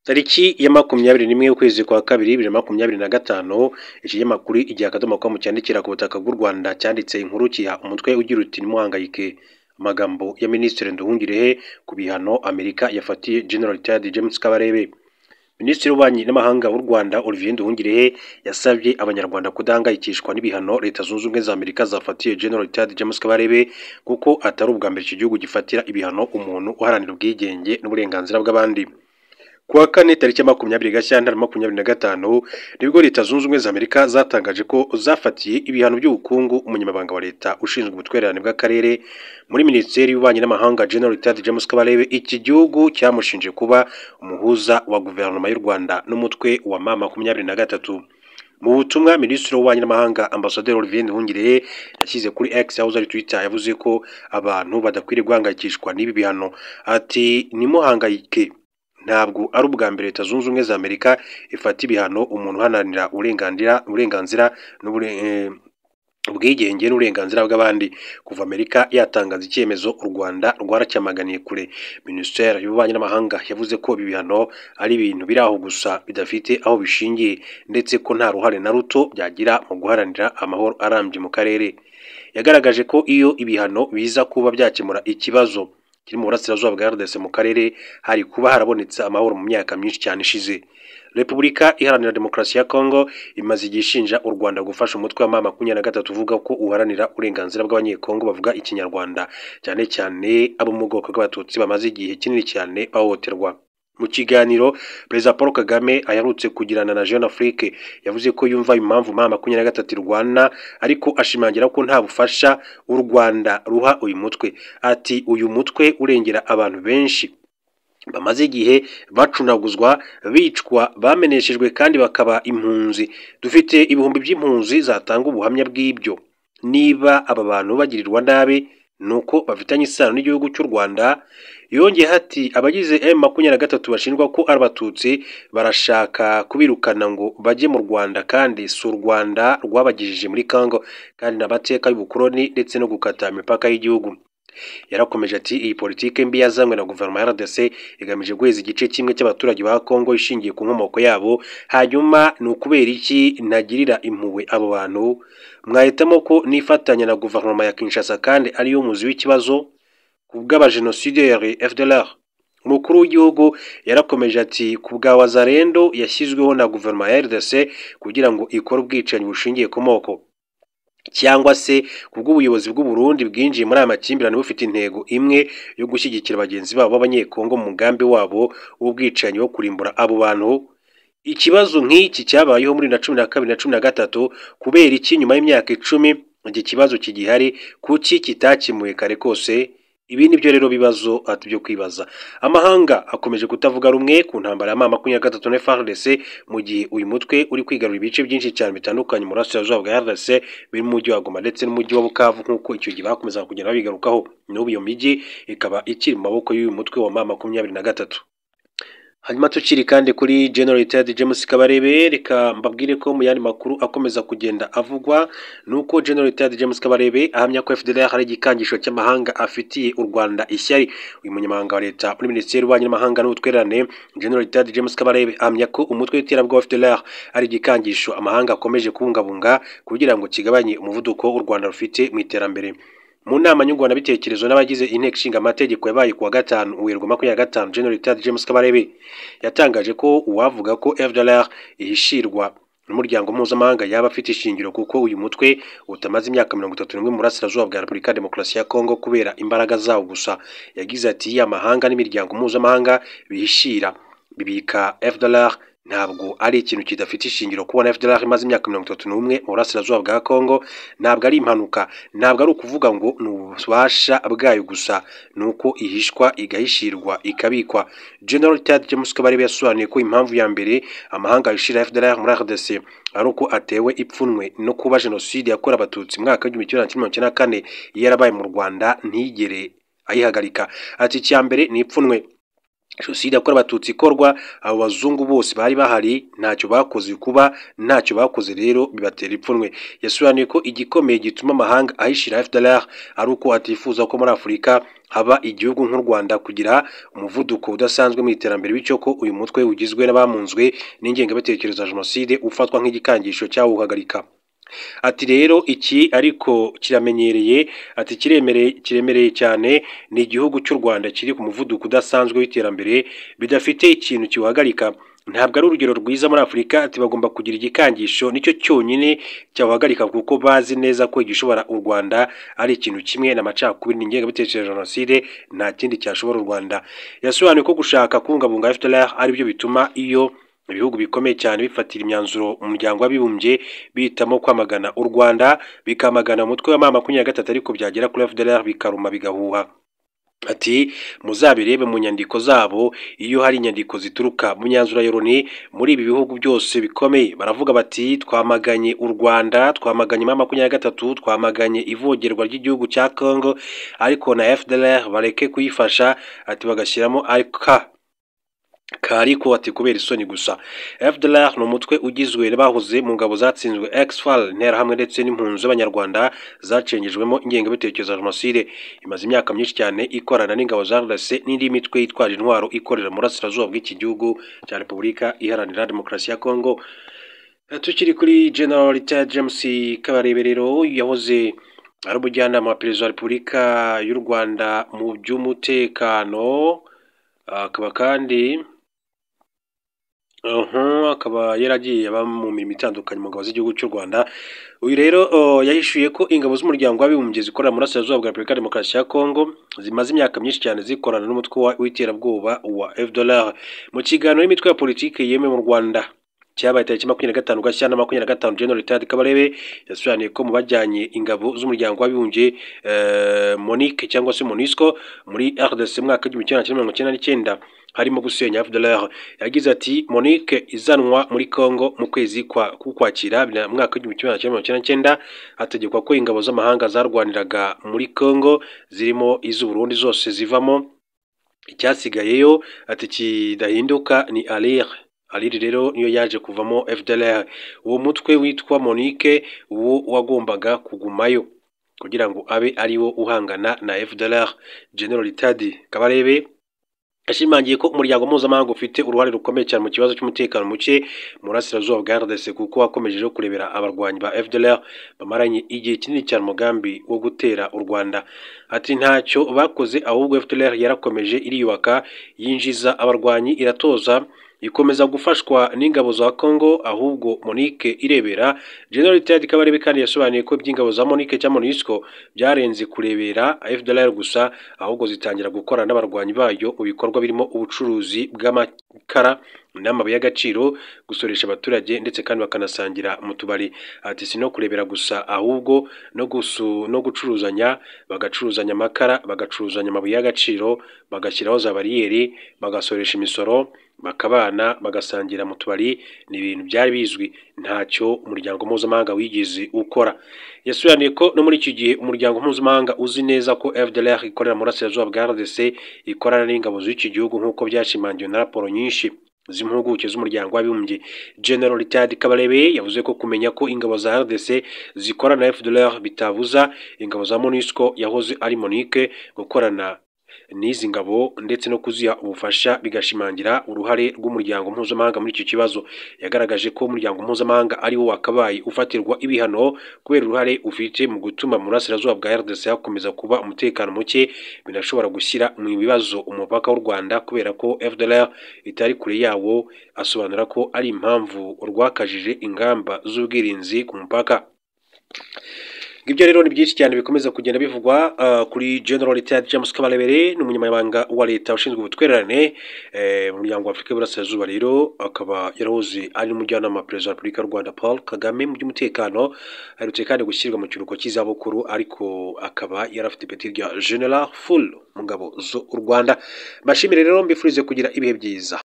Tariki ya 21 y'ukwezi kwa kabiri 2025 ikinyamakuru Igihe akadomo.com cyandikira ku butaka bw'u Rwanda cyanditse inkuru kiha umutwe ugira uti nimuhangayike. Amagambo ya Minisitiri Nduhungirehe ku bihano Amerika yafatiye General Retired James Kabarebe. Minisitiri w'Ububanyi n'Amahanga w'u Rwanda Olivier Nduhungirehe yasabye abanyarwanda kudahangayikishwa n'ibihano Leta Zunze Ubumwe za Amerika zafatiye General Retired James Kabarebe kuko atari ubwa mbere iki gihugu gifatira ibihano umuntu uharanira ubwigenge n'uburenganzira bw'abandi. Kuwa kane tariki ya 20 Gashyantare 2025 nibwo Leta Zunze Ubumwe za Amerika zatangaje ko zafatiye ibihano by'ubukungu umunyamabanga wa leta ushinzwe ubutwererane bw'akarere muri Minisiteri y'Ububanyi n'Amahanga General Retired James Kabarebe. Iki gihugu cyamushinje kuba umuhuza wa guverinoma y'u Rwanda n'umutwe wa M23. Mu butumwa Minisitiri w'Ububanyi n'Amahanga Ambasaderi Olivier Nduhungirehe yashyize kuri X yahoze ari Twitter yavuze ko abantu badakwiriye guhangayikishwa n'ibi bihano. Ati nimuhangayike, ntabwo ari ubwa mbere Leta Zunze Ubumwe za Amerika ifata ibihano umuntu uharanira uburenganzira ubwigenge n'uburenganzira bw'abandi. Kuva Amerika yatangaza icyemezo u Rwanda rwaracyamaganiye kure. Minisiteri y'Ububanyi n'Amahanga yavuze ko ibi bihano ari ibintu biri aho gusa bidafite aho bishingiye ndetse ko nta ruhare na ruto byagira mu guharanira amahoro arambye mu karere. Yagaragaje ko iyo ibihano biza kuba byakemura ikibazo kiri mu burasirazuba bwa RDC mu karere hari kuba harabonetse amahoro mu myaka myinshi cyane ishize. Repubulika Iharanira Demokarasi ya Kongo imaze igishinja u Rwanda gufasha umutwe wa M23 uvuga ko uharanira uburenganzira bw'abanyekongo bavuga ikinyarwanda, cyane cyane abo mu bwoko bw'abatutsi bamaze igihe kinini cyane bahohoterwa. Mu kiganiro Perezida Paul Kagame aherutse kugirana na Jeune Afrique yavuze ko yumva impamvu M23 irwana, ariko ashimangira ko nta bufasha u Rwanda ruha uyu mutwe. Ati uyu mutwe urengera abantu benshi bamaze igihe bacunaguzwa, bicwa, bameneshejwe kandi bakaba impunzi. Dufite ibihumbi by'impunzi zatanga ubuhamya bw'ibyo. Niba aba bantu bagirirwa nabi nuko bafitanye isano n'igihugu cy'u Rwanda. Yongeye ati abagize M23 bashinjwa ko ari abatutsi barashaka kubirukana ngo bajye mu Rwanda, kandi si u Rwanda rwabagijije muri Congo kandi n'amateka y'ubukoloni ndetse no gukata imipaka y'igihugu. Yarakomeje ati iyi politike mbi yazanywe na guverinoma ya RDC igamije guheza igice kimwe cy'abaturage ba Congo ishingiye ku nkomoko yabo. Hanyuma ni ukubera iki ntagirira impuhwe abo bantu? Mwahitamo ko nifatanya na guverinoma ya Kinshasa kandi ariyo muzi w'ikibazo kubw'abajenosideri FDLR. Umukuru w'igihugu yarakomeje ati kubwa Wazalendo yashyizweho na guverinoma ya RDC kugira ngo ikore ubwicanyi bushingiye ku moko, cyangwa se kubw'ubuyobozi bw'u Burundi bwinjiye muri aya makimbirane bufite intego imwe yo gushyigikira bagenzi babo b'abanyekongo mu mugambi wabo w'ubwicanyi wo kurimbura abo bantu. Ikibazo nk'iki cyabayeho muri 2012 na 2013. Kubera iki nyuma y'imyaka 10 iki kibazo kigihari? Kuki kitakemuye kare kose? Ibi nibyo rero bibazo byo kwibaza. Amahanga akomeje kutavuga rumwe ku ntambara ya M23 na FARDC mu gihe uyu mutwe uri kwigarura ibice byinshi cyane bitandukanye mu burasirazuba bwa RDC biri mu mujyi wa Goma ndetse n'umujyi wa Bukavu, nk'uko icyo gihe bakomeza kugenda babigarukaho. N'ubu iyo mijyi ikaba ikiri mu maboko y'uyu mutwe wa M23. Hanyuma tukiri kandi kuri General Retired James Kabarebe, reka mbabwire ko mu yandi makuru akomeza kugenda avugwa nuko General Retired James Kabarebe ahamya ko FDLR hari igikangisho cy'amahanga afitiye u Rwanda ishyari. Uyu munyamabanga wa leta muri Minisiteri y'Ububanyi n'Amahanga n'Ubutwererane General Retired James Kabarebe ahamya ko umutwe w'iterabwoba FDLR ari igikangisho amahanga akomeje kubungabunga kugira ngo kigabanye umuvuduko u Rwanda rufite mu iterambere. Mu nama nyunguranabitekerezo n'abagize inteko ishinga amategeko yabaye kuwa gatanu Werurwe 25, General Retired James Kabarebe yatangaje ko uwavuga ko FDLR ihishirwa n'umuryango mpuzamahanga yaba afite ishingiro, kuko uyu mutwe utamaze imyaka 31 mu burasirazuba bwa Repubulika ya Demokarasi ya Kongo kubera imbaraga zawo gusa. Yagize ati amahanga n'imiryango mpuzamahanga bihishira bibika FDLR ntabwo ari ikintu kidafite ishingiro. Kubona FDLR imaze imyaka 31 mu burasirazuba bwa Kongo ntabwo ari impanuka, ntabwo ari ukuvuga ngo n'ububasha bwayo gusa, nuko ihishwa igahishirwa ikabikwa. General Retired James Kabarebe yasobanuye ko impamvu ya mbere amahanga yishira FDLR muri RDC ari uko atewe ipfunwe no kuba jenoside yakorewe abatutsi mu mwaka wa 1994 yarabaye mu Rwanda ntigere ayihagarika. Ati icya mbere ni ipfunwe jenoside yakorewe abatutsi ikorwa, abo bazungu bose bari bahari ntacyo bakoze, kuba ntacyo bakoze rero bibatera ipfunwe. Yasobanuye ko igikomeye gituma amahanga ahishira FDLR ari uko atifuza ko muri Afurika haba igihugu nk'u Rwanda kugira umuvuduko udasanzwe mu iterambere, bityo ko uyu mutwe ugizwe n'abamunzwe n'ingengabitekerezo ya jenoside ufatwa nk'igikangisho cyawuhagarika. Ati rero iki ariko kiramenyereye, ati kiremereye cyane, ni igihugu cy'u Rwanda kiri ku muvuduko udasanzwe w'iterambere bidafite ikintu kiwuhagarika, ntabwo ari urugero rwiza muri Afurika. Ati bagomba kugira igikangisho nicyo cyonyine cyawuhagarika, kuko bazi neza ko igishobora u Rwanda ari ikintu kimwe n'amacakubiri n'ingengabitekerezo ya jenoside, nta kindi cyashobora u Rwanda. Yasobanuye ko gushaka kubungabunga FDLR ari byo bituma iyo ibihugu bikomeye cyane bifatira imyanzuro mu muryango w'abibumbye bitamo kwamagana u Rwanda, bikamagana umutwe wa M23, ariko byagera kuri FDLR bikaruma bigahuha. Ati muzabirebe mu nyandiko zabo, iyo hari inyandiko zituruka mu myanzuro ya Loni muri ibi bihugu byose bikomeye, baravuga bati twamaganye u Rwanda, twamaganye M23, twamaganye ivogerwa ry'igihugu cya Congo, ariko na FDLR bareke kuyifasha. Ati bagashyiramo kariko, ati kubera isoni gusa. FDLR ni umutwe ugizwe n'abahoze mu ngabo zatsinzwe ex-FAL, interahamwe ndetse n'impunzi z'abanyarwanda zacengejwemo ingengabitekerezo ya jenoside. Imaze imyaka myinshi cyane ikorana n'ingabo za RDC n'indi mitwe yitwaje intwaro ikorera mu burasirazuba bw'iki gihugu cya Repubulika Iharanira Demokarasi ya Congo. Tukiri kuri General Retired James Kabarebe rero, yahoze ari umujyanama wa Perezida wa Repubulika y'u Rwanda mu by'umutekano, akaba kandi akaba yaragiye aba mu mirimo itandukanye mu ngabo z'igihugu cy'u Rwanda. Uyu rero yahishuye ko ingabo z'umuryango w'abibumbye zikorera muri Burasirazuba bwa Repubulika Demokarasi ya Congo zimaze imyaka myinshi cyane zikorana n'umutwe w'iterabwoba wa FDLR. Mu kiganiro n'imitwe ya politiki yemewe mu Rwanda cyabaye tariki 25 Gashyantare 2025, General Retired Kabarebe yasobanuye ko mu bajyanye ingabo z'umuryango w'abibumbye MONUC cyangwa se MONUSCO muri RDC mwaka w'1999 harimo gusenya FDLR. Yagize ati MONUC izanwa muri Congo mu kwezi kwa Ukwakira mwaka w'1999, hategekwa ko ingabo z'amahanga zarwaniraga muri Congo zirimo iz'u Burundi zose zivamo, icyasigayeyo ati kidahinduka ni Alire rero niyo yaje kuvamo FDLR. Uwo mutwe witwa MONUC uwo wagombaga kugumayo kugira ngo abe ari wo uhangana na FDLR. General Retired Kabarebe ashimangiye ko umuryango mpuzamahanga ufite uruhare rukomeye cyane mu kibazo cy'umutekano muke mu burasirazuba bwa RDC, kuko wakomeje kurebera abarwanyi ba FDLR bamaranye igihe kinini cyane umugambi wo gutera u Rwanda. Ati ntacyo bakoze, ahubwo FDLR yarakomeje iriyubaka, yinjiza abarwanyi, iratoza, ikomeza gufashwa n'ingabo za Congo, ahubwo MONUC irebera. General Retired Kabarebe kandi yasobanuye ko iby'ingabo za MONUC cyangwa MONUSCO byarenze kurebera FDLR gusa, ahubwo zitangira gukora n'abarwanyi bayo mu bikorwa birimo ubucuruzi bw'amakara n'amabuye y'agaciro, gusoresha abaturage ndetse kandi bakanasangira mu tubari. Ati si no kurebera gusa, ahubwo no gucuruzanya, bagacuruzanya amakara, bagacuruzanya amabuye y'agaciro, bagashyiraho za bariyeri, bagasoresha imisoro, bakabana, bagasangira mu tubari. Ni ibintu byari bizwi, ntacyo umuryango mpuzamahanga wigeze ukora. Yasobanuye ko no muri iki gihe umuryango mpuzamahanga uzi neza ko FDLR ikorera mu burasirazuba bwa RDC, ikorana n'ingabo z'iki gihugu nk'uko byashimangiwe na raporo nyinshi z'impuguke z'umuryango w'abibumbye. General Retired Kabarebe yavuze ko kumenya ko ingabo za RDC zikorana na FDLR bitabuza ingabo za MONUSCO yahoze ari MONUC gukorana n'izi ngabo ndetse no kuziha ubufasha, bigashimangira uruhare rw'umuryango mpuzamahanga muri iki kibazo. Yagaragaje ko umuryango mpuzamahanga ari wo wakabaye ufatirwa ibihano kubera uruhare ufite mu gutuma mu burasirazuba bwa RDC hakomeza kuba umutekano muke, binashobora gushyira mu bibazo umupaka w'u Rwanda kubera ko FDLR itari kure yawo. Asobanura ko ari impamvu rwakajije ingamba z'ubwirinzi ku mupaka. Ibyo rero ni byinshi cyane bikomeza kugenda bivugwa kuri General Retired James Kabarebe, ni umunyamabanga wa leta ushinzwe ubutwererane mu muryango wa Afurika y'Uburasirazuba. Rero akaba yarahoze ari umujyanama wa Perezida wa Repubulika y'u Rwanda Paul Kagame mu by'umutekano, aherutse kandi gushyirwa mu kiruhuko cy'izabukuru, ariko akaba yarafite ipeti rya General Full mu ngabo z'u Rwanda. Mbashimire rero, mbifurize kugira ibihe byiza.